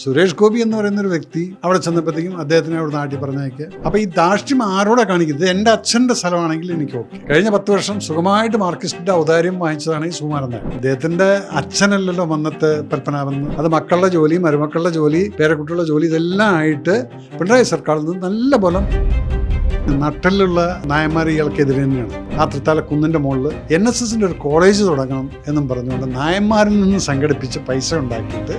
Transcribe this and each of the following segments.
സുരേഷ് ഗോപി എന്ന് പറയുന്നൊരു വ്യക്തി അവിടെ ചെന്നപ്പോഴത്തേക്കും അദ്ദേഹത്തിനെ അവിടെ നാട്ടിൽ പറഞ്ഞേക്ക്. അപ്പോൾ ഈ ധാർഷ്ട്യം ആരോടെ കാണിക്കുന്നത്? എൻ്റെ അച്ഛൻ്റെ സ്ഥലമാണെങ്കിൽ എനിക്ക് ഓക്കെ. കഴിഞ്ഞ 10 വർഷം സുഖമായിട്ട് മാർക്സിസ്റ്റിന്റെ ഔദാര്യം വാങ്ങിച്ചതാണ് ഈ സുകുമാരൻ നായർ. അദ്ദേഹത്തിന്റെ അച്ഛനല്ലല്ലോ മന്നത്ത് പത്മനാഭൻ. അത് മക്കളുടെ ജോലി, മരുമക്കളുടെ ജോലി, പേരക്കുട്ടികളുടെ ജോലി, ഇതെല്ലാം ആയിട്ട് പിണറായി സർക്കാരിൽ നിന്ന് നല്ല പോലെ നട്ടലുള്ള നായന്മാർ ഇയാൾക്കെതിരെ തന്നെയാണ്. ആ തൃത്താല കുന്നിൻ്റെ മുകളിൽ NSSന്റെ ഒരു കോളേജ് തുടങ്ങണം എന്നും പറഞ്ഞുകൊണ്ട് നായന്മാരിൽ നിന്ന് സംഘടിപ്പിച്ച് പൈസ ഉണ്ടാക്കിയിട്ട്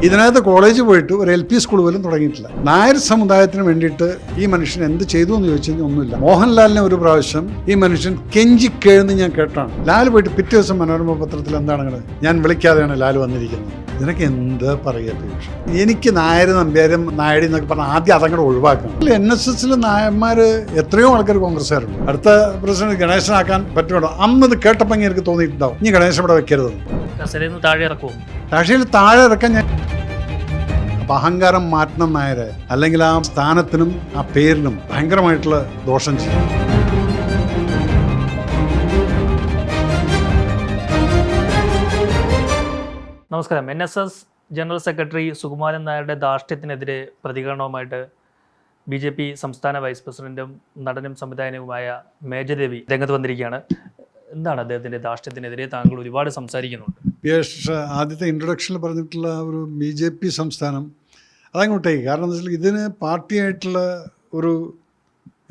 ഇതിനകത്ത് കോളേജ് പോയിട്ട് ഒരു LP സ്കൂൾ പോലും തുടങ്ങിയിട്ടില്ല. നായർ സമുദായത്തിന് വേണ്ടിയിട്ട് ഈ മനുഷ്യൻ എന്ത് ചെയ്തു എന്ന് ചോദിച്ചു കഴിഞ്ഞാൽ ഒന്നുമില്ല. മോഹൻലാലിനെ ഒരു പ്രാവശ്യം ഈ മനുഷ്യൻ കെഞ്ചിക്കേഴ്ന്ന് ഞാൻ കേട്ടാണ്. ലാൽ പോയിട്ട് പിറ്റേ ദിവസം മനോരമ പത്രത്തിൽ എന്താണ് ഞാൻ വിളിക്കാതെയാണ് ലാൽ വന്നിരിക്കുന്നത്. ഇതിനൊക്കെ എന്ത് പറയുക? എനിക്ക് നായർ നമ്പ്യാരും നായടി എന്നൊക്കെ പറഞ്ഞാൽ ആദ്യം അതങ്ങോട്ട് ഒഴിവാക്കണം. NSSൽ നായന്മാർ എത്രയോ ആൾക്കാർ കോൺഗ്രസ്സുകാരുണ്ട്. അടുത്ത പ്രസിഡന്റ് ഗണേശനാക്കാൻ പറ്റുമോ? അന്നത് കേട്ടപ്പോൾ എനിക്ക് തോന്നിയിട്ടുണ്ടാവും ഇനി ഗണേശൻ ഇവിടെ വെക്കരുത്. താഴെ ഇറക്കാൻ ഞാൻ അഹങ്കാരം മാറ്റണം നായര്, അല്ലെങ്കിൽ ആ സ്ഥാനത്തിനും ആ പേരിനും ഭയങ്കരമായിട്ടുള്ള ദോഷം ചെയ്യും. നമസ്കാരം. NSS ജനറൽ സെക്രട്ടറി സുകുമാരൻ നായരുടെ ധാർഷ്ട്യത്തിനെതിരെ പ്രതികരണവുമായിട്ട് BJP സംസ്ഥാന വൈസ് പ്രസിഡന്റും നടനും സംവിധായകനുമായ മേജർ രവി രംഗത്ത് വന്നിരിക്കുകയാണ്. എന്താണ് അദ്ദേഹത്തിൻ്റെ ധാർഷ്ട്യത്തിനെതിരെ താങ്കൾ ഒരുപാട് സംസാരിക്കുന്നുണ്ട്? ആദ്യത്തെ ഇൻട്രൊഡക്ഷനിൽ പറഞ്ഞിട്ടുള്ള ഒരു BJP സംസ്ഥാനം അതങ്ങോട്ടേക്ക്. കാരണം എന്താ വെച്ചാൽ ഇതിന് പാർട്ടിയായിട്ടുള്ള ഒരു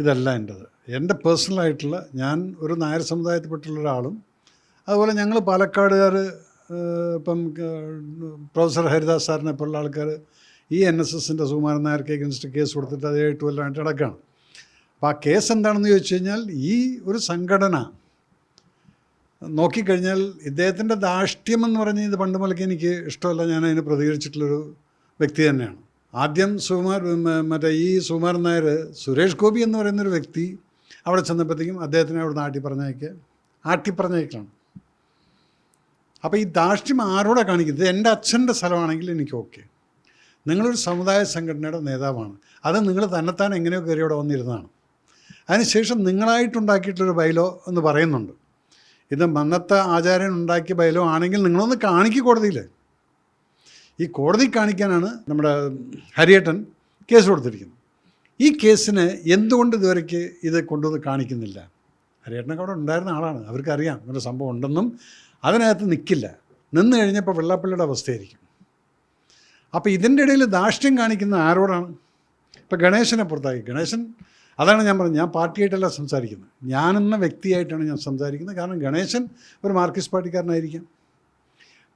ഇതല്ല എൻ്റെത്. എൻ്റെ പേഴ്സണലായിട്ടുള്ള, ഞാൻ ഒരു നായർ സമുദായത്തിൽപ്പെട്ടുള്ള ഒരാളും അതുപോലെ ഞങ്ങൾ പാലക്കാടുകാർ, ഇപ്പം പ്രൊഫസർ ഹരിദാസ് സാറിനെ പോലുള്ള ആൾക്കാർ ഈ NSSൻ്റെ സുകുമാരൻ നായർക്ക് അഗൻസ്റ്റ് കേസ് കൊടുത്തിട്ട് അത് 7 കൊല്ലമായിട്ട് നടക്കുകയാണ്. അപ്പോൾ ആ കേസ് എന്താണെന്ന് ചോദിച്ചു കഴിഞ്ഞാൽ, ഈ ഒരു സംഘടന നോക്കിക്കഴിഞ്ഞാൽ ഇദ്ദേഹത്തിൻ്റെ ധാർഷ്ട്യം എന്ന് പറഞ്ഞ് ഇത് പണ്ട് മുതൽക്ക് എനിക്ക് ഇഷ്ടമല്ല. ഞാൻ അതിന് പ്രതികരിച്ചിട്ടുള്ളൊരു വ്യക്തി തന്നെയാണ്. ആദ്യം ഈ സുകുമാരൻ നായർ, സുരേഷ് ഗോപി എന്ന് പറയുന്നൊരു വ്യക്തി അവിടെ ചെന്നപ്പോഴത്തേക്കും അദ്ദേഹത്തിനെ അവിടെ ആട്ടിപ്പറഞ്ഞേക്കാണ്. അപ്പോൾ ഈ ധാർഷ്ട്യം ആരോടെ കാണിക്കുന്നത്? എൻ്റെ അച്ഛൻ്റെ സ്ഥലമാണെങ്കിൽ എനിക്ക് ഓക്കെ. നിങ്ങളൊരു സമുദായ സംഘടനയുടെ നേതാവാണ്, അത് നിങ്ങൾ തന്നെത്താൻ എങ്ങനെയോ കയറി അവിടെ വന്നിരുന്നതാണ്. അതിനുശേഷം നിങ്ങളായിട്ടുണ്ടാക്കിയിട്ടൊരു ബൈലോ എന്ന് പറയുന്നുണ്ട്. ഇത് മന്നത്തെ ആചാര്യൻ ഉണ്ടാക്കിയ ബൈലോ ആണെങ്കിൽ നിങ്ങളൊന്ന് കാണിക്കുക കോടതിയിൽ. ഈ കോടതി കാണിക്കാനാണ് നമ്മുടെ ഹരിയേട്ടൻ കേസ് കൊടുത്തിരിക്കുന്നത്. ഈ കേസിന് എന്തുകൊണ്ട് ഇതുവരേക്ക് ഇത് കൊണ്ടുവന്ന് കാണിക്കുന്നില്ല? ഹരിയേട്ടനൊക്കെ അവിടെ ഉണ്ടായിരുന്ന ആളാണ്, അവർക്കറിയാം ഒരു സംഭവം ഉണ്ടെന്നും അതിനകത്ത് നിൽക്കില്ല. നിന്ന് കഴിഞ്ഞപ്പോൾ വെള്ളാപ്പള്ളിയുടെ അവസ്ഥയായിരിക്കും. അപ്പോൾ ഇതിൻ്റെ ഇടയിൽ ധാർഷ്ട്യം കാണിക്കുന്ന ആരോടാണ്? ഇപ്പോൾ ഗണേശനെ പുറത്താക്കി. ഗണേശൻ, അതാണ് ഞാൻ പറഞ്ഞത്, ഞാൻ പാർട്ടിയായിട്ടല്ല സംസാരിക്കുന്നത്, ഞാനെന്ന വ്യക്തിയായിട്ടാണ് ഞാൻ സംസാരിക്കുന്നത്. കാരണം ഗണേശൻ ഒരു മാർക്സിസ്റ്റ് പാർട്ടിക്കാരനായിരിക്കാം,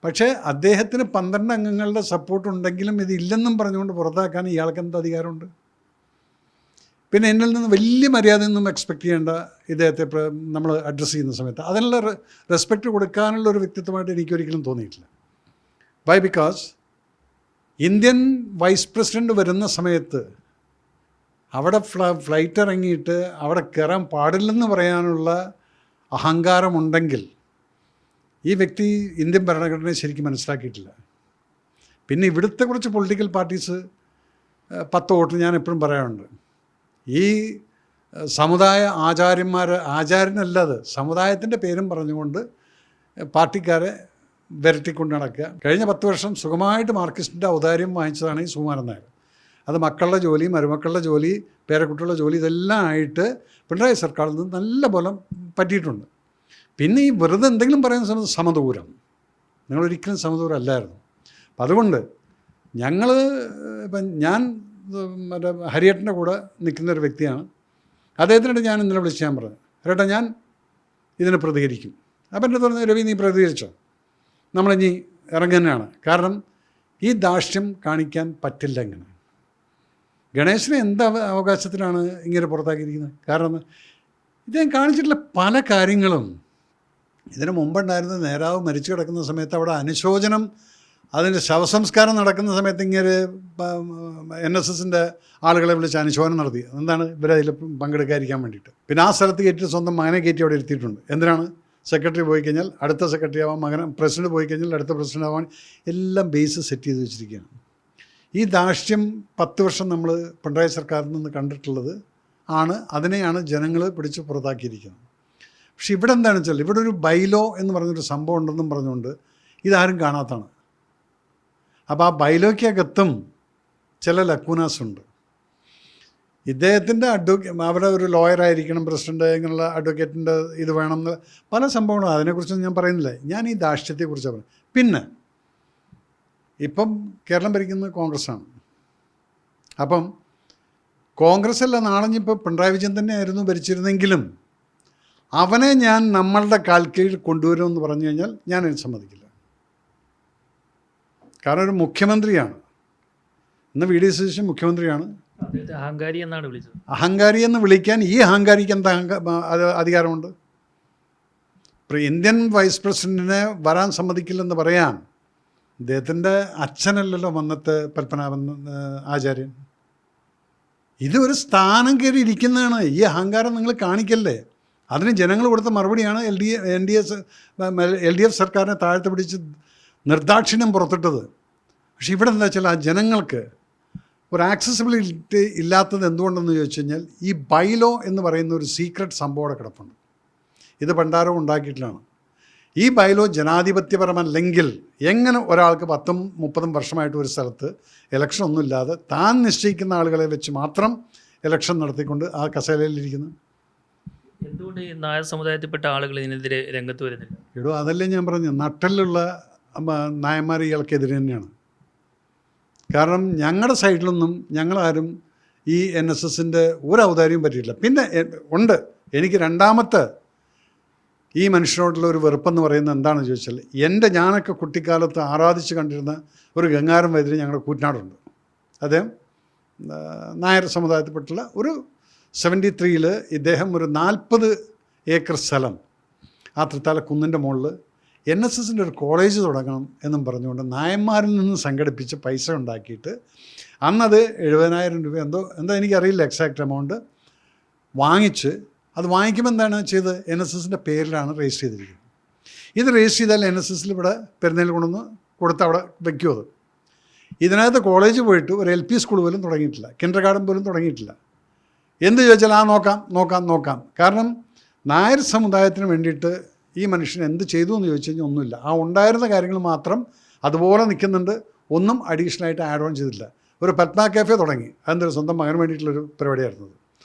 പക്ഷേ അദ്ദേഹത്തിന് 12 അംഗങ്ങളുടെ സപ്പോർട്ട് ഉണ്ടെങ്കിലും ഇതില്ലെന്നും പറഞ്ഞുകൊണ്ട് പുറത്താക്കാൻ ഇയാൾക്ക് എന്ത് അധികാരമുണ്ട്? പിന്നെ എന്നിൽ നിന്ന് വലിയ മര്യാദയൊന്നും എക്സ്പെക്റ്റ് ചെയ്യേണ്ട ഇദ്ദേഹത്തെ നമ്മൾ അഡ്രസ്സ് ചെയ്യുന്ന സമയത്ത് അതിനുള്ള റെസ്പെക്റ്റ് കൊടുക്കാനുള്ള ഒരു വ്യക്തിത്വമായിട്ട് എനിക്കൊരിക്കലും തോന്നിയിട്ടില്ല. Why? Because Indian vice president വരുന്ന സമയത്ത് അവിടെ ഫ്ലൈറ്റ് ഇറങ്ങിയിട്ട് അവിടെ കയറാൻ പാടില്ലെന്ന് പറയാനുള്ള അഹങ്കാരമുണ്ടെങ്കിൽ ഈ വ്യക്തി ഇന്ത്യൻ ഭരണഘടനയെ ശരിക്കും മനസ്സിലാക്കിയിട്ടില്ല. പിന്നെ ഇവിടുത്തെ കുറച്ച് പൊളിറ്റിക്കൽ പാർട്ടീസ് 10 വോട്ട് ഞാൻ എപ്പോഴും പറയാറുണ്ട്. ഈ സമുദായ ആചാര്യനല്ലാതെ സമുദായത്തിൻ്റെ പേരും പറഞ്ഞുകൊണ്ട് പാർട്ടിക്കാരെ വിരട്ടിക്കൊണ്ട് നടക്കുക. കഴിഞ്ഞ 10 വർഷം സുഖമായിട്ട് മാർക്സിസ്റ്റിൻ്റെ ഔദാര്യം വാങ്ങിച്ചതാണ് ഈ സുകുമാരൻ നായർ. അത് മക്കളുടെ ജോലി, മരുമക്കളുടെ ജോലി, പേരക്കുട്ടികളുടെ ജോലി, ഇതെല്ലാം ആയിട്ട് പിണറായി സർക്കാരിൽ നിന്ന് നല്ല പോലെ പറ്റിയിട്ടുണ്ട്. പിന്നെ ഈ വെറുതെ എന്തെങ്കിലും പറയുന്ന സമയത്ത് സമദൂരം, നിങ്ങളൊരിക്കലും സമദൂരം അല്ലായിരുന്നു. അപ്പം അതുകൊണ്ട് ഞാൻ മറ്റേ ഹരിയേട്ടൻ്റെ കൂടെ നിൽക്കുന്നൊരു വ്യക്തിയാണ്. അദ്ദേഹത്തിനോട് ഞാൻ ഇന്നലെ വിളിച്ച് ഞാൻ പറഞ്ഞു, ഹരിയേട്ടാ ഞാൻ ഇതിനെ പ്രതികരിക്കും. അപ്പം എൻ്റെ തോന്നുന്നു, രവി നീ പ്രതികരിച്ചോ, നമ്മളിനി ഇറങ്ങുന്നതാണ്. കാരണം ഈ ധാർഷ്ട്യം കാണിക്കാൻ പറ്റില്ല. ഇങ്ങനെ ഗണേശനെ എന്ത് അവകാശത്തിലാണ് ഇങ്ങനെ പുറത്താക്കിയിരിക്കുന്നത്? കാരണം ഇദ്ദേഹം കാണിച്ചിട്ടുള്ള പല കാര്യങ്ങളും, ഇതിനു മുമ്പുണ്ടായിരുന്ന നേതാവ് മരിച്ചു കിടക്കുന്ന സമയത്ത് അവിടെ അനുശോചനം, അതിൻ്റെ ശവസംസ്കാരം നടക്കുന്ന സമയത്ത് ഇങ്ങനെ NSSൻ്റെ ആളുകളെ വിളിച്ച് അനുശോചനം നടത്തി. എന്താണ്? ഇവരതിൽ പങ്കെടുക്കാതിരിക്കാൻ വേണ്ടിയിട്ട്. പിന്നെ ആ സ്ഥലത്ത് കയറ്റി സ്വന്തം മകനെ കയറ്റി അവിടെ ഇരുത്തിയിട്ടുണ്ട്. എന്തിനാണ്? സെക്രട്ടറി പോയി കഴിഞ്ഞാൽ അടുത്ത സെക്രട്ടറി ആവാൻ, പ്രസിഡന്റ് പോയി കഴിഞ്ഞാൽ അടുത്ത പ്രസിഡന്റ് ആവാൻ, എല്ലാം ബേസ് സെറ്റ് ചെയ്ത് വെച്ചിരിക്കുകയാണ്. ഈ ധാർഷ്ട്യം 10 വർഷം നമ്മൾ പിണറായി സർക്കാരിൽ നിന്ന് കണ്ടിട്ടുള്ളത് അതിനെയാണ് ജനങ്ങൾ പിടിച്ച് പുറത്താക്കിയിരിക്കുന്നത്. പക്ഷെ ഇവിടെ എന്താണെന്ന് വെച്ചാൽ, ഇവിടെ ഒരു ബൈലോ എന്ന് പറഞ്ഞൊരു സംഭവം ഉണ്ടെന്നും പറഞ്ഞുകൊണ്ട് ഇതാരും കാണാത്തതാണ്. അപ്പോൾ ആ ബൈലോയ്ക്കകത്തും ചില ലക്കൂനാസ് ഉണ്ട്. ഇദ്ദേഹത്തിൻ്റെ അവിടെ ഒരു ലോയറായിരിക്കണം പ്രസിഡൻ്റ്, ഇങ്ങനെയുള്ള അഡ്വക്കേറ്റിൻ്റെ ഇത് വേണം എന്ന് പല സംഭവങ്ങളും, അതിനെക്കുറിച്ചൊന്നും ഞാൻ പറയുന്നില്ല. ഞാൻ ഈ ധാർഷ്ട്യത്തെക്കുറിച്ചാണ് പറയുന്നത്. പിന്നെ ഇപ്പം കേരളം ഭരിക്കുന്നത് കോൺഗ്രസ്സാണ്. അപ്പം കോൺഗ്രസ് അല്ല നാളഞ്ഞിപ്പോൾ പിണറായി വിജയൻ തന്നെയായിരുന്നു ഭരിച്ചിരുന്നെങ്കിലും അവനെ ഞാൻ നമ്മളുടെ കാൽക്കീഴിൽ കൊണ്ടുവരുമെന്ന് പറഞ്ഞു കഴിഞ്ഞാൽ ഞാനത് സമ്മതിക്കില്ല. കാരണം ഒരു മുഖ്യമന്ത്രിയാണ്, ഇന്ന് വി ഡി സതീശൻ മുഖ്യമന്ത്രിയാണ്. അഹങ്കാരി എന്നാണ് വിളിച്ചത്. അഹങ്കാരി എന്ന് വിളിക്കാൻ ഈ അഹങ്കാരിക്ക് എന്താ അധികാരമുണ്ട്? ഇന്ത്യൻ വൈസ് പ്രസിഡന്റിനെ വരാൻ സമ്മതിക്കില്ലെന്ന് പറയാൻ അദ്ദേഹത്തിൻ്റെ അച്ഛനല്ലല്ലോ മന്നത്ത് പത്മനാഭൻ ആചാര്യൻ. ഇതൊരു സ്ഥാനം കയറി ഇരിക്കുന്നതാണ്. ഈ അഹങ്കാരം നിങ്ങൾ കാണിക്കല്ലേ. അതിന് ജനങ്ങൾ കൊടുത്ത മറുപടിയാണ് എൽ ഡി എഫ് സർക്കാരിനെ താഴ്ത്തി പിടിച്ച് നിർദാക്ഷിണ്യം പുറത്തിട്ടത്. പക്ഷെ ഇവിടെ എന്താ വെച്ചാൽ ആ ജനങ്ങൾക്ക് ഒരു ആക്സസിബിലിറ്റി ഇല്ലാത്തത് എന്തുകൊണ്ടെന്ന് ചോദിച്ചു കഴിഞ്ഞാൽ ഈ ബൈലോ എന്ന് പറയുന്ന ഒരു സീക്രട്ട് സംഭവം അവിടെ കിടപ്പുണ്ട്. ഇത് പണ്ടാരവും ഉണ്ടാക്കിയിട്ടാണ്. ഈ ബൈലോ ജനാധിപത്യപരമല്ലെങ്കിൽ എങ്ങനെ ഒരാൾക്ക് 10-30 വർഷമായിട്ട് ഒരു സ്ഥലത്ത് ഇലക്ഷൻ ഒന്നുമില്ലാതെ താൻ നിശ്ചയിക്കുന്ന ആളുകളെ വെച്ച് മാത്രം ഇലക്ഷൻ നടത്തിക്കൊണ്ട് ആ കസേരയിലിരിക്കുന്നു? എന്തുകൊണ്ട് ഈ നായർ സമുദായത്തിൽപ്പെട്ട ആളുകൾ ഇതിനെതിരെ രംഗത്ത് വരുന്നില്ല? എടോ അതല്ലേ ഞാൻ പറഞ്ഞു, നട്ടലുള്ള നായന്മാർ ഇയാൾക്കെതിരെ തന്നെയാണ്. കാരണം ഞങ്ങളുടെ സൈഡിലൊന്നും ഞങ്ങളാരും ഈ NSSൻ്റെ ഒരു ഔദാര്യവും പറ്റിയിട്ടില്ല. പിന്നെ ഉണ്ട്, എനിക്ക് രണ്ടാമത്തെ ഈ മനുഷ്യനോടുള്ള ഒരു വെറുപ്പെന്ന് പറയുന്നത് എന്താണെന്ന് ചോദിച്ചാൽ, ഞാനൊക്കെ കുട്ടിക്കാലത്ത് ആരാധിച്ച് കണ്ടിരുന്ന ഒരു ഗംഗാരം വൈദ്യര് ഞങ്ങളുടെ കൂറ്റനാടുണ്ട്. അദ്ദേഹം നായർ സമുദായത്തിൽപ്പെട്ടുള്ള ഒരു 73-ൽ ഇദ്ദേഹം ഒരു 40 ഏക്കർ സ്ഥലം ആ തൃത്താല കുന്നിൻ്റെ മുകളിൽ NSSൻ്റെ ഒരു കോളേജ് തുടങ്ങണം എന്നും പറഞ്ഞുകൊണ്ട് നായന്മാരിൽ നിന്ന് സംഘടിപ്പിച്ച് പൈസ ഉണ്ടാക്കിയിട്ട് അന്നത് 70,000 രൂപ എന്തോ എനിക്കറിയില്ല എക്സാക്റ്റ് എമൗണ്ട് വാങ്ങിച്ച്, അത് വാങ്ങിക്കുമ്പോൾ എന്താണ് ചെയ്തത്, NSSൻ്റെ പേരിലാണ് രജിസ്റ്റർ ചെയ്തിരിക്കുന്നത്. ഇത് രജിസ്റ്റർ ചെയ്താൽ NSSൽ ഇവിടെ പെരുന്നേൽ കൊണ്ടുവന്ന് കൊടുത്ത് അവിടെ വയ്ക്കും. അത് ഇതിനകത്ത് കോളേജ് പോയിട്ട് ഒരു LP സ്കൂൾ പോലും തുടങ്ങിയിട്ടില്ല, കിൻഡർ ഗാർഡൻ പോലും തുടങ്ങിയിട്ടില്ല. എന്ത് ചോദിച്ചാൽ നോക്കാം. കാരണം നായർ സമുദായത്തിന് വേണ്ടിയിട്ട് ഈ മനുഷ്യൻ എന്ത് ചെയ്തു എന്ന് ചോദിച്ചു കഴിഞ്ഞാൽ ഒന്നുമില്ല. ആ ഉണ്ടായിരുന്ന കാര്യങ്ങൾ മാത്രം അതുപോലെ നിൽക്കുന്നുണ്ട്, ഒന്നും അഡീഷണലായിട്ട് ആഡ് ഓൺ ചെയ്തില്ല. ഒരു പത്മ കാഫെ തുടങ്ങി, അതെന്തൊരു സ്വന്തം മകന് വേണ്ടിയിട്ടുള്ളൊരു പരിപാടിയായിരുന്നത്.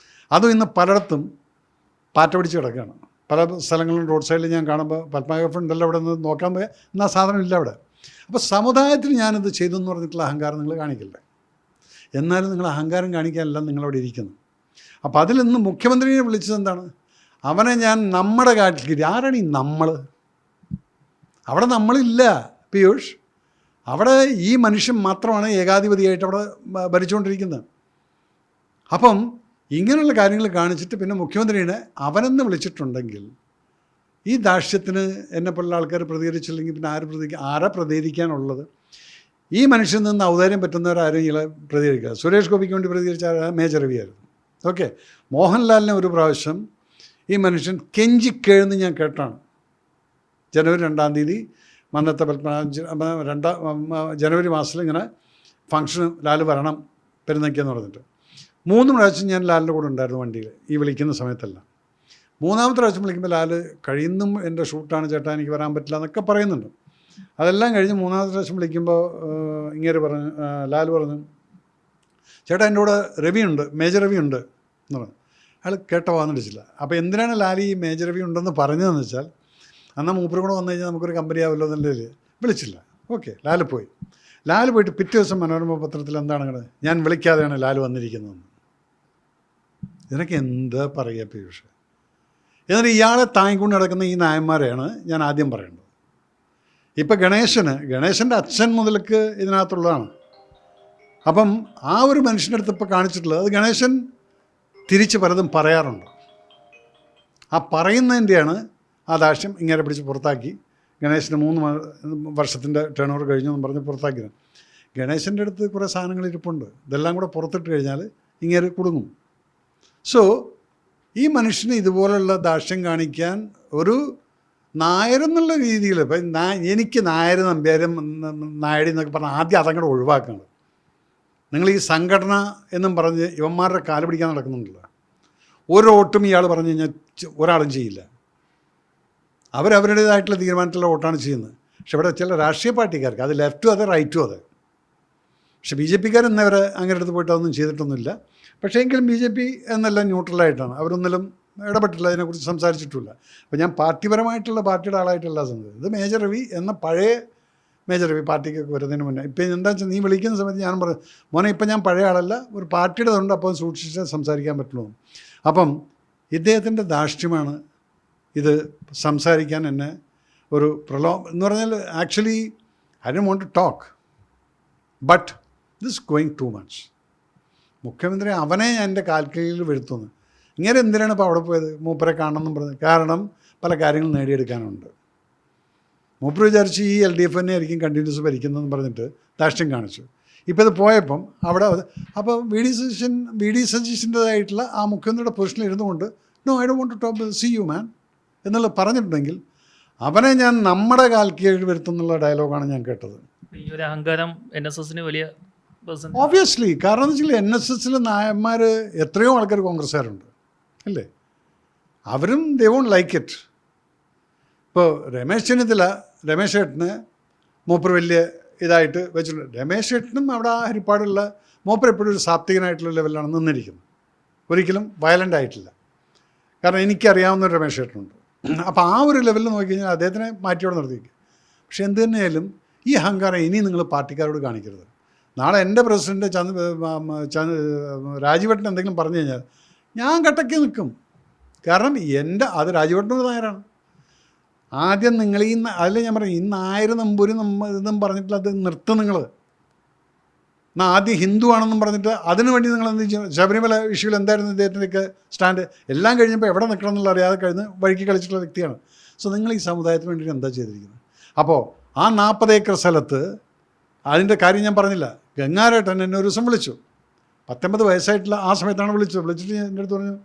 അതും ഇന്ന് പലയിടത്തും പാറ്റ പിടിച്ച് കിടക്കുകയാണ്. പല സ്ഥലങ്ങളിലും റോഡ് സൈഡിൽ ഞാൻ കാണുമ്പോൾ പത്മ കാഫെ ഉണ്ടല്ലോ അവിടെ നിന്ന് നോക്കാൻ പോയാൽ എന്നാൽ സാധനം ഇല്ല അവിടെ. അപ്പോൾ സമുദായത്തിന് ഞാനിത് ചെയ്തു എന്ന് പറഞ്ഞിട്ടുള്ള അഹങ്കാരം നിങ്ങൾ കാണിക്കില്ല. എന്നാലും നിങ്ങൾ അഹങ്കാരം കാണിക്കാനല്ല നിങ്ങളവിടെ ഇരിക്കുന്നു. അപ്പോൾ അതിൽ നിന്ന് മുഖ്യമന്ത്രിയെ വിളിച്ചത് എന്താണ്, അവനെ ഞാൻ നമ്മുടെ കാട്ടിൽ. ആരാണ് ഈ നമ്മൾ? അവിടെ നമ്മളില്ല പീയൂഷ്. അവിടെ ഈ മനുഷ്യൻ മാത്രമാണ് ഏകാധിപതിയായിട്ട് അവിടെ ഭരിച്ചുകൊണ്ടിരിക്കുന്നത്. അപ്പം ഇങ്ങനെയുള്ള കാര്യങ്ങൾ കാണിച്ചിട്ട് പിന്നെ മുഖ്യമന്ത്രിനെ അവനെന്ന് വിളിച്ചിട്ടുണ്ടെങ്കിൽ ഈ ദാക്ഷ്യത്തിന് എന്നെപ്പോലുള്ള ആൾക്കാർ പ്രതികരിച്ചില്ലെങ്കിൽ പിന്നെ ആരാ പ്രതികരിക്കാനുള്ളത്? ഈ മനുഷ്യൻ നിന്ന് ഔദാര്യം പറ്റുന്നവരാരും ഇയാളെ പ്രതികരിക്കുക. സുരേഷ് ഗോപിക്ക് വേണ്ടി പ്രതികരിച്ച മേജർ രവിയായിരുന്നു. ഓക്കെ, മോഹൻലാലിനെ ഒരു പ്രാവശ്യം ഈ മനുഷ്യൻ കെഞ്ചിക്കേഴ്ന്ന് ഞാൻ കേട്ടാണ്. ജനുവരി 2-ാം തീയതി മന്നത്തെ ജനുവരി മാസത്തിൽ ഇങ്ങനെ ഫംഗ്ഷന് ലാൽ വരണം പെരുന്നയ്ക്കെന്ന് പറഞ്ഞിട്ട് 3 പ്രാവശ്യം ഞാൻ ലാലിൻ്റെ കൂടെ ഉണ്ടായിരുന്നു വണ്ടിയിൽ ഈ വിളിക്കുന്ന സമയത്തെല്ലാം. 3-ാമത്തെ പ്രാവശ്യം വിളിക്കുമ്പോൾ ലാൽ കഴിയുന്നും എൻ്റെ ഷൂട്ടാണ് ചേട്ടാ എനിക്ക് വരാൻ പറ്റില്ല എന്നൊക്കെ പറയുന്നുണ്ട്. അതെല്ലാം കഴിഞ്ഞ് 3-ാമത്തെ പ്രാവശ്യം വിളിക്കുമ്പോൾ ലാൽ പറഞ്ഞു ചേട്ടാ എൻ്റെ കൂടെ രവിയുണ്ട്, മേജർ രവി ഉണ്ട് എന്ന് പറഞ്ഞു. അയാൾ കേട്ട വാന്നിടിച്ചില്ല. അപ്പോൾ എന്തിനാണ് ലാൽ ഈ മേജർ രവി ഉണ്ടെന്ന് പറഞ്ഞതെന്ന് വെച്ചാൽ, എന്നാൽ മൂപ്പർ കൂടെ വന്നു കഴിഞ്ഞാൽ നമുക്കൊരു കമ്പനി ആവുമല്ലോ എന്നുള്ളതിൽ വിളിച്ചില്ല. ഓക്കെ, ലാൽ പോയിട്ട് പിറ്റേ ദിവസം മനോരമ പത്രത്തിൽ എന്താണ് കണ്ടത്, ഞാൻ വിളിക്കാതെയാണ് ലാൽ വന്നിരിക്കുന്നതെന്ന്. ഇതിനൊക്കെ എന്താ പറയുക പീയൂഷ്? എന്നിട്ട് ഇയാളെ താങ്ങിക്കൊണ്ട് നടക്കുന്ന ഈ നായന്മാരെയാണ് ഞാൻ ആദ്യം പറയേണ്ടത്. ഇപ്പം ഗണേശൻ്റെ അച്ഛൻ മുതൽക്ക് ഇതിനകത്തുള്ളതാണ്. അപ്പം ആ ഒരു മനുഷ്യൻ്റെ അടുത്ത് ഇപ്പോൾ കാണിച്ചിട്ടുള്ളത്, അത് ഗണേശൻ തിരിച്ച് പലതും പറയാറുണ്ട്. ആ പറയുന്നതിൻ്റെയാണ് ആ ദാക്ഷ്യം ഇങ്ങനെ പിടിച്ച് പുറത്താക്കി. ഗണേശന് 3 വർഷത്തിൻ്റെ ടേൺ ഓവർ കഴിഞ്ഞു എന്ന് പറഞ്ഞ് പുറത്താക്കിയത്. ഗണേശൻ്റെ അടുത്ത് കുറേ സാധനങ്ങൾ ഇരിപ്പുണ്ട്, ഇതെല്ലാം കൂടെ പുറത്തിട്ട് കഴിഞ്ഞാൽ ഇങ്ങനെ കുടുങ്ങും. സോ ഈ മനുഷ്യന് ഇതുപോലുള്ള ദാക്ഷ്യം കാണിക്കാൻ ഒരു നായരെന്നുള്ള രീതിയിൽ, ഇപ്പം എനിക്ക് നായർ നമ്പ്യാരും നായടി എന്നൊക്കെ പറഞ്ഞാൽ ആദ്യം അതങ്ങോട്ട് ഒഴിവാക്കണം. നിങ്ങൾ ഈ സംഘടന എന്നും പറഞ്ഞ് ഇവന്മാരുടെ കാല് പിടിക്കാൻ നടക്കുന്നുണ്ടല്ലോ. ഒരു വോട്ടും ഇയാൾ പറഞ്ഞു കഴിഞ്ഞാൽ ഒരാളും ചെയ്യില്ല. അവരവരുടേതായിട്ടുള്ള തീരുമാനത്തിലുള്ള വോട്ടാണ് ചെയ്യുന്നത്. പക്ഷെ ഇവിടെ ചില രാഷ്ട്രീയ പാർട്ടിക്കാർക്ക് അത് ലെഫ്റ്റും അതെ റൈറ്റും അതെ പക്ഷേ ബി ജെ പിക്കാർ ഇന്നവരെ അങ്ങനെ അടുത്ത് പോയിട്ട് അതൊന്നും ചെയ്തിട്ടൊന്നുമില്ല. പക്ഷേ എങ്കിലും ബി ജെ പി എന്നെല്ലാം ന്യൂട്രലായിട്ടാണ്, അവരൊന്നിലും ഇടപെട്ടില്ല, അതിനെക്കുറിച്ച് സംസാരിച്ചിട്ടില്ല. അപ്പോൾ ഞാൻ പാർട്ടിപരമായിട്ടുള്ള പാർട്ടിയുടെ ആളായിട്ടല്ല സംസാരിച്ചത്. ഇത് മേജർ രവി എന്ന പഴയ മേജർ രവി പാർട്ടിക്കൊക്കെ വരുന്നതിന് മുന്നേ. ഇപ്പം എന്താ വെച്ചാൽ നീ വിളിക്കുന്ന സമയത്ത് ഞാൻ പറഞ്ഞു, മോനെ ഇപ്പം ഞാൻ പഴയ ആളല്ല, ഒരു പാർട്ടിയുടെ ഉണ്ട്, അപ്പോൾ സൂക്ഷിച്ച് സംസാരിക്കാൻ പറ്റുള്ളൂ. അപ്പം ഇദ്ദേഹത്തിൻ്റെ ധാർഷ്ട്യമാണ് ഇത് സംസാരിക്കാൻ എന്നെ ഒരു എന്ന് പറഞ്ഞാൽ actually I don't want to talk, but this going to much. മുഖ്യമന്ത്രി അവനെ ഞാൻ എൻ്റെ കാൽക്കീഴിൽ വരുത്തുന്നു. ഇങ്ങനെ എന്തിനാണ് ഇപ്പോൾ അവിടെ പോയത്? മൂപ്പരെ കാണണമെന്നും പറഞ്ഞു. കാരണം പല കാര്യങ്ങളും നേടിയെടുക്കാനുണ്ട്. മൂപ്പർ വിചാരിച്ച് ഈ LDF തന്നെ ആയിരിക്കും കണ്ടിന്യൂസ് ഭരിക്കുന്നതെന്ന് പറഞ്ഞിട്ട് ധാർഷ്ട്യം കാണിച്ചു. ഇപ്പോൾ ഇത് പോയപ്പം അവിടെ അപ്പോൾ വി ഡി സതീശൻ്റെതായിട്ടുള്ള ആ മുഖ്യമന്ത്രിയുടെ പൊസിഷനിൽ ഇരുന്നുകൊണ്ട് no I don't want to talk see you man എന്നുള്ളത് പറഞ്ഞിട്ടുണ്ടെങ്കിൽ അവനെ ഞാൻ നമ്മുടെ കാൽക്കീഴിൽ വരുത്തുന്നുള്ള ഡയലോഗാണ് ഞാൻ കേട്ടത്. ഈ ഒരു അഹങ്കാരം NSSന് വലിയ ഓബ്വിയസ്ലി. കാരണം എന്ന് വെച്ചാൽ NSSൽ നായന്മാർ എത്രയോ ആൾക്കാർ കോൺഗ്രസ്സുകാരുണ്ട് അല്ലേ? അവരും ദേ വോണ്ട് ലൈക്ക് ഇറ്റ്. ഇപ്പോൾ രമേശ് ചെന്നിത്തല രമേശ് ചേട്ടന് മൂപ്പർ വലിയ ഇതായിട്ട് വെച്ചിട്ടുണ്ട്. രമേശ് ചേട്ടനും അവിടെ ആ ഹരിപ്പാടുള്ള മൂപ്പർ എപ്പോഴും ഒരു സാത്വികനായിട്ടുള്ള ലെവലിലാണ് നിന്നിരിക്കുന്നത്, ഒരിക്കലും വയലൻ്റ് ആയിട്ടില്ല. കാരണം എനിക്കറിയാവുന്ന ഒരു രമേശ് ചേട്ടനുണ്ട്. അപ്പോൾ ആ ഒരു ലെവലിൽ നോക്കിക്കഴിഞ്ഞാൽ അദ്ദേഹത്തിനെ മാറ്റിയോടെ നിർത്തിയിരിക്കും. പക്ഷെ എന്ത് തന്നെയായാലും ഈ അഹങ്കാരം ഇനി നിങ്ങൾ പാർട്ടിക്കാരോട് കാണിക്കരുത്. നാളെ എൻ്റെ പ്രസിഡൻറ്റ് രാജീവേട്ടൻ എന്തെങ്കിലും പറഞ്ഞു കഴിഞ്ഞാൽ ഞാൻ കട്ടയ്ക്ക് നിൽക്കും. കാരണം അത് രാജീവേട്ടനൊരു നായരാണ്. ആദ്യം നിങ്ങൾ അതിൽ ഞാൻ പറയും, ഈ നായർ നമ്പൂരി ഇതും പറഞ്ഞിട്ട് അത് നിർത്തും നിങ്ങൾ. എന്നാൽ ആദ്യം ഹിന്ദു ആണെന്നും പറഞ്ഞിട്ട് അതിനു വേണ്ടി നിങ്ങൾ എന്ത് ചെയ്യും? ശബരിമല ഇഷ്യൂവിൽ എന്തായിരുന്നു ഇദ്ദേഹത്തിൻ്റെയൊക്കെ സ്റ്റാൻഡ്? എല്ലാം കഴിഞ്ഞപ്പോൾ എവിടെ നിൽക്കണം എന്നുള്ള അറിയാതെ കഴിഞ്ഞ് വഴിക്ക് കളിച്ചിട്ടുള്ള വ്യക്തിയാണ്. സോ നിങ്ങൾ ഈ സമുദായത്തിന് വേണ്ടിയിട്ട് എന്താ ചെയ്തിരിക്കുന്നത്? അപ്പോൾ ആ 40 ഏക്കർ സ്ഥലത്ത് അതിൻ്റെ കാര്യം ഞാൻ പറഞ്ഞില്ല. ഗംഗാരേട്ടൻ എന്നെ ഒരു ദിവസം വിളിച്ചു. 19 വയസ്സായിട്ടുള്ള ആ സമയത്താണ് വിളിച്ചിട്ട് എൻ്റെ അടുത്ത് പറഞ്ഞു,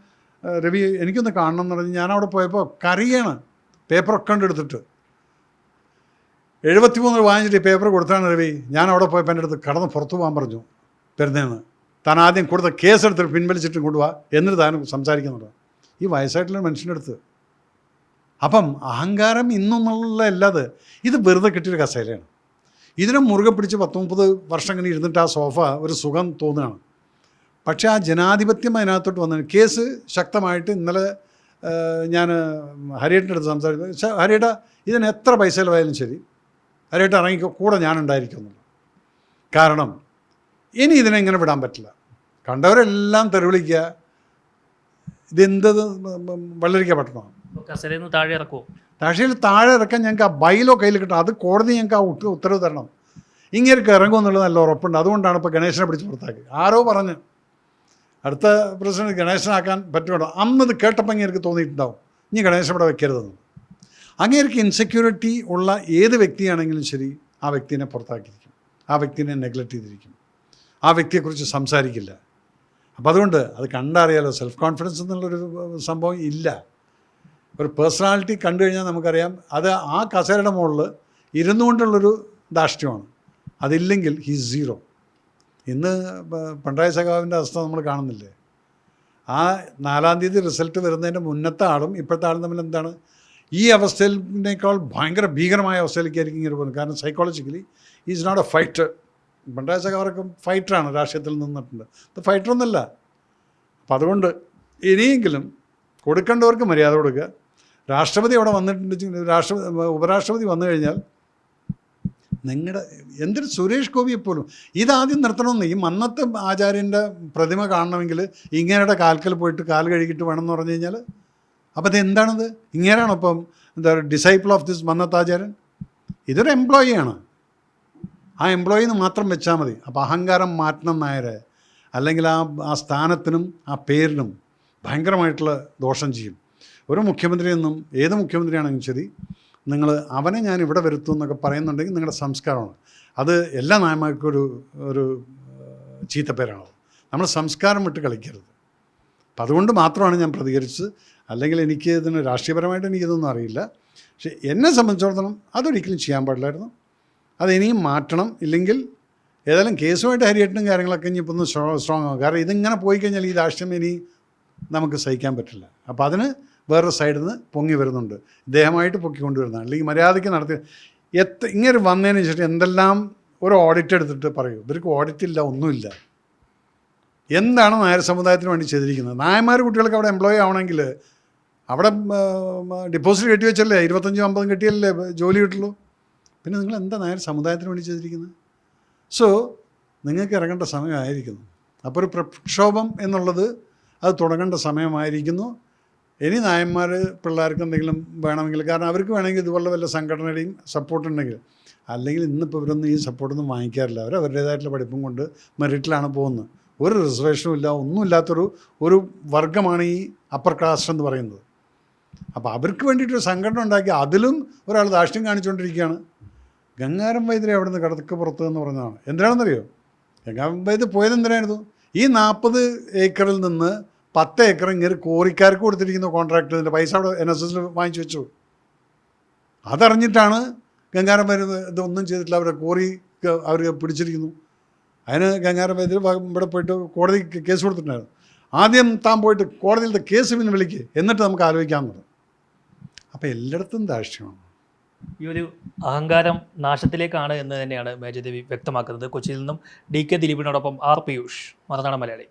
രവി എനിക്കൊന്ന് കാണണം എന്ന് പറഞ്ഞ് ഞാനവിടെ പോയപ്പോൾ കറിയാണ് പേപ്പറൊക്കെ എടുത്തിട്ട് 73 വാങ്ങിച്ചിട്ട് ഈ പേപ്പർ കൊടുത്താണ് രവി. ഞാൻ അവിടെ പോയപ്പോൾ എൻ്റെ അടുത്ത് കടന്ന് പുറത്തു പോകാൻ പറഞ്ഞു പെരുന്നേന്ന്. താൻ ആദ്യം കൊടുത്ത കേസെടുത്തിട്ട് പിൻവലിച്ചിട്ട് കൊണ്ടുപോവാ, എന്നിട്ട് താൻ സംസാരിക്കുന്നുണ്ട് ഈ വയസ്സായിട്ടുള്ള മനുഷ്യൻ്റെ അടുത്ത്. അപ്പം അഹങ്കാരം ഇന്നൊന്നുള്ള അല്ലാതെ ഇത് വെറുതെ കിട്ടിയൊരു കസേരയാണ്. ഇതിനെ മുറുകെ പിടിച്ച് 10-30 വർഷം ഇങ്ങനെ ഇരുന്നിട്ട് ആ സോഫ ഒരു സുഖം തോന്നുകയാണ്. പക്ഷേ ആ ജനാധിപത്യം അതിനകത്തോട്ട് വന്നു. കേസ് ശക്തമായിട്ട് ഇന്നലെ ഞാൻ ഹരിയേട്ടൻ്റെ അടുത്ത് സംസാരിച്ചു. ഹരിയേട്ട ഇതിന് എത്ര പൈസ ചിലവായാലും ശരി, ഹരിയേട്ട ഇറങ്ങിക്കോ, കൂടെ ഞാനുണ്ടായിരിക്കുമെന്നുള്ളൂ. കാരണം ഇനി ഇതിനെങ്ങനെ വിടാൻ പറ്റില്ല. കണ്ടവരെല്ലാം തെറിവിളിക്കുക, ഇതെന്തത് വെള്ളരിക്ക പട്ടണമാണ്. താഴെ ഇറക്കുമോ? താഴെയിൽ താഴെ ഇറക്കാൻ ഞങ്ങൾക്ക് ആ ബൈലോ കയ്യിൽ കിട്ടും. അത് കോടതി ഞങ്ങൾക്ക് ആ ഉത്തരവ് തരണം. ഇങ്ങനെയൊക്കെ ഇറങ്ങുമെന്നുള്ളത് നല്ല ഉറപ്പുണ്ട്. അതുകൊണ്ടാണ് ഇപ്പോൾ ഗണേശനെ പിടിച്ച് പുറത്താക്കി. ആരോ പറഞ്ഞ് അടുത്ത പ്രസിഡന്റ് ഗണേശനാക്കാൻ പറ്റുമോ? അന്നത് കേട്ടപ്പോൾ അങ്ങേർക്ക് തോന്നിയിട്ടുണ്ടാവും ഇനി ഗണേശൻ ഇവിടെ വെക്കരുതെന്ന്. അങ്ങേർക്ക് ഇൻസെക്യൂരിറ്റി ഉള്ള ഏത് വ്യക്തിയാണെങ്കിലും ശരി ആ വ്യക്തിനെ പുറത്താക്കിയിരിക്കും, ആ വ്യക്തിനെ നെഗ്ലക്റ്റ് ചെയ്തിരിക്കും, ആ വ്യക്തിയെക്കുറിച്ച് സംസാരിക്കില്ല. അപ്പോൾ അതുകൊണ്ട് അത് കണ്ടറിയാലോ, സെൽഫ് കോൺഫിഡൻസ് എന്നുള്ളൊരു സംഭവം ഇല്ല. ഒരു പേഴ്സണാലിറ്റി കണ്ടു കഴിഞ്ഞാൽ നമുക്കറിയാം അത് ആ കസേരയുടെ മുകളിൽ ഇരുന്നുകൊണ്ടുള്ളൊരു ധാർഷ്ട്യമാണ്. അതില്ലെങ്കിൽ ഹീസ് സീറോ. ഇന്ന് പിണറായി സഖാവിൻ്റെ അവസ്ഥ നമ്മൾ കാണുന്നില്ലേ? ആ 4-ാം തീയതി റിസൾട്ട് വരുന്നതിൻ്റെ മുന്നത്തെ ആളും ഇപ്പോഴത്തെ ആളും തമ്മിൽ എന്താണ്? ഈ അവസ്ഥയിനേക്കാൾ ഭയങ്കര ഭീകരമായ അവസ്ഥയിലേക്കായിരിക്കും ഇങ്ങനെ പോകുന്നത്. കാരണം psychologically is not a fighter. Pinarayi സഖാവൊക്കെ ഫൈറ്ററാണ്, രാഷ്ട്രീയത്തിൽ നിന്നിട്ടുണ്ട്. ഇത് ഫൈറ്ററൊന്നുമല്ല. അപ്പം അതുകൊണ്ട് ഇനിയെങ്കിലും കൊടുക്കേണ്ടവർക്ക് മര്യാദ കൊടുക്കുക. രാഷ്ട്രപതി അവിടെ വന്നിട്ടുണ്ട്, ഉപരാഷ്ട്രപതി വന്നു കഴിഞ്ഞാൽ നിങ്ങളുടെ എന്തൊരു സുരേഷ് ഗോപിയെപ്പോലും ഇതാദ്യം നിർത്തണമെന്ന്. ഈ മന്നത്തെ ആചാര്യൻ്റെ പ്രതിമ കാണണമെങ്കിൽ ഇങ്ങനെയുടെ കാൽക്കൽ പോയിട്ട് കാൽ കഴുകിയിട്ട് വേണമെന്ന് പറഞ്ഞു കഴിഞ്ഞാൽ അപ്പോൾ അത് എന്താണത്? ഇങ്ങനെയാണോ ഇപ്പം എന്താ ഡിസൈപ്പിൾ ഓഫ് ദിസ് മന്നത്താചാര്യൻ? ഇതൊരു എംപ്ലോയിയാണ്. ആ എംപ്ലോയിന്ന് മാത്രം വെച്ചാൽ മതി. അപ്പോൾ അഹങ്കാരം മാറ്റണം നായരെ, അല്ലെങ്കിൽ ആ സ്ഥാനത്തിനും ആ പേരിനും ഭയങ്കരമായിട്ടുള്ള ദോഷം ചെയ്യും. ഒരു മുഖ്യമന്ത്രിയെന്നും ഏത് മുഖ്യമന്ത്രിയാണെങ്കിലും ശരി, നിങ്ങൾ അവനെ ഞാൻ ഇവിടെ വരുത്തും എന്നൊക്കെ പറയുന്നുണ്ടെങ്കിൽ നിങ്ങളുടെ സംസ്കാരമാണ് അത്. എല്ലാ നായന്മാർക്കും ഒരു ചീത്തപ്പേരാണത്. നമ്മൾ സംസ്കാരം വിട്ട് കളിക്കരുത്. അപ്പം അതുകൊണ്ട് മാത്രമാണ് ഞാൻ പ്രതികരിച്ചത്. അല്ലെങ്കിൽ എനിക്ക് ഇതിന് രാഷ്ട്രീയപരമായിട്ട് എനിക്കിതൊന്നും അറിയില്ല. പക്ഷെ എന്നെ സംബന്ധിച്ചിടത്തോളം അതൊരിക്കലും ചെയ്യാൻ പാടില്ലായിരുന്നു. അതിനിയും മാറ്റണം. ഇല്ലെങ്കിൽ ഏതായാലും കേസുമായിട്ട് ഹരിയേട്ടനും കാര്യങ്ങളൊക്കെ ഇനി ഇപ്പം ഒന്ന് സ്ട്രോങ് ആകും. കാരണം ഇതിങ്ങനെ പോയി കഴിഞ്ഞാൽ ഈ രാഷ്ട്രീയം ഇനി നമുക്ക് സഹിക്കാൻ പറ്റില്ല. അപ്പോൾ അതിന് വേറൊരു സൈഡിൽ നിന്ന് പൊങ്ങി വരുന്നുണ്ട്, ഇദ്ദേഹമായിട്ട് പൊക്കിക്കൊണ്ടുവരുന്നതാണ്. അല്ലെങ്കിൽ മര്യാദയ്ക്ക് നടത്തി ഇങ്ങനെ വന്നതിന് ശേഷം എന്തെല്ലാം ഒരു ഓഡിറ്റ് എടുത്തിട്ട് പറയൂ. ഇവർക്ക് ഓഡിറ്റ് ഇല്ല, ഒന്നുമില്ല. എന്താണ് നായർ സമുദായത്തിന് വേണ്ടി ചെയ്തിരിക്കുന്നത്? നായന്മാർ കുട്ടികൾക്ക് അവിടെ എംപ്ലോയി ആവണമെങ്കിൽ അവിടെ ഡിപ്പോസിറ്റ് കെട്ടി വെച്ചല്ലേ, 25-50 കെട്ടിയല്ലേ ജോലി കിട്ടുള്ളൂ. പിന്നെ നിങ്ങൾ എന്താ നായർ സമുദായത്തിന് വേണ്ടി ചെയ്തിരിക്കുന്നത്? സോ നിങ്ങൾക്ക് ഇറങ്ങേണ്ട സമയമായിരിക്കുന്നു. അപ്പോൾ ഒരു പ്രക്ഷോഭം എന്നുള്ളത് അത് തുടങ്ങേണ്ട സമയമായിരിക്കുന്നു. ഇനി നായന്മാർ പിള്ളേർക്ക് എന്തെങ്കിലും വേണമെങ്കിൽ, കാരണം അവർക്ക് വേണമെങ്കിൽ ഇതുപോലെ വല്ല സംഘടനയുടെയും സപ്പോർട്ട് ഉണ്ടെങ്കിൽ, അല്ലെങ്കിൽ ഇന്നിപ്പോൾ ഇവരൊന്നും ഈ സപ്പോർട്ടൊന്നും വാങ്ങിക്കാറില്ല. അവർ അവരുടേതായിട്ടുള്ള പഠിപ്പും കൊണ്ട് മെറിറ്റിലാണ് പോകുന്നത്. ഒരു റിസർവേഷനും ഇല്ല, ഒന്നുമില്ലാത്തൊരു വർഗമാണ് ഈ അപ്പർ കാസ്റ്റ് എന്ന് പറയുന്നത്. അപ്പോൾ അവർക്ക് വേണ്ടിയിട്ടൊരു സംഘടന ഉണ്ടാക്കി അതിലും ഒരാൾ ധാർഷ്ട്യം കാണിച്ചുകൊണ്ടിരിക്കുകയാണ്. ഗംഗാരം വൈദ്യരെ അവിടെ നിന്ന് കടക്ക് പുറത്ത് എന്ന് പറഞ്ഞതാണ്. എന്തിനാണെന്നറിയോ? ഗംഗാരം വൈദ്യ പോയത് എന്തിനായിരുന്നു? ഈ 40 ഏക്കറിൽ നിന്ന് 10 ഏക്കർ ഇങ്ങനെ കോറിക്കാർക്ക് കൊടുത്തിരിക്കുന്ന കോൺട്രാക്ട്, ഇതിൻ്റെ പൈസ അവിടെ NSS വാങ്ങിച്ചു വെച്ചു. അതറിഞ്ഞിട്ടാണ് ഗംഗാരം വൈദ്യ ഇതൊന്നും ചെയ്തിട്ടില്ല. അവരെ കോറി അവർ പിടിച്ചിരിക്കുന്നു. അതിന് ഗംഗാരം വൈദ്യർ ഇവിടെ പോയിട്ട് കോടതി കേസ് കൊടുത്തിട്ടുണ്ടായിരുന്നു. ആദ്യം താൻ പോയിട്ട് കോടതിയിലത്തെ കേസ് പിന്നെ വിളിക്കുക, എന്നിട്ട് നമുക്ക് ആലോചിക്കാമെന്നത്. അപ്പോൾ എല്ലായിടത്തും ധാർഷ്ട്യമാണ്. ഈ ഒരു അഹങ്കാരം നാശത്തിലേക്കാണ് എന്ന് തന്നെയാണ് മേജർ രവി വ്യക്തമാക്കുന്നത്. കൊച്ചിയിൽ നിന്നും DK ദിലീപിനോടൊപ്പം R. പീയൂഷ്, മറുനാടൻ മലയാളി.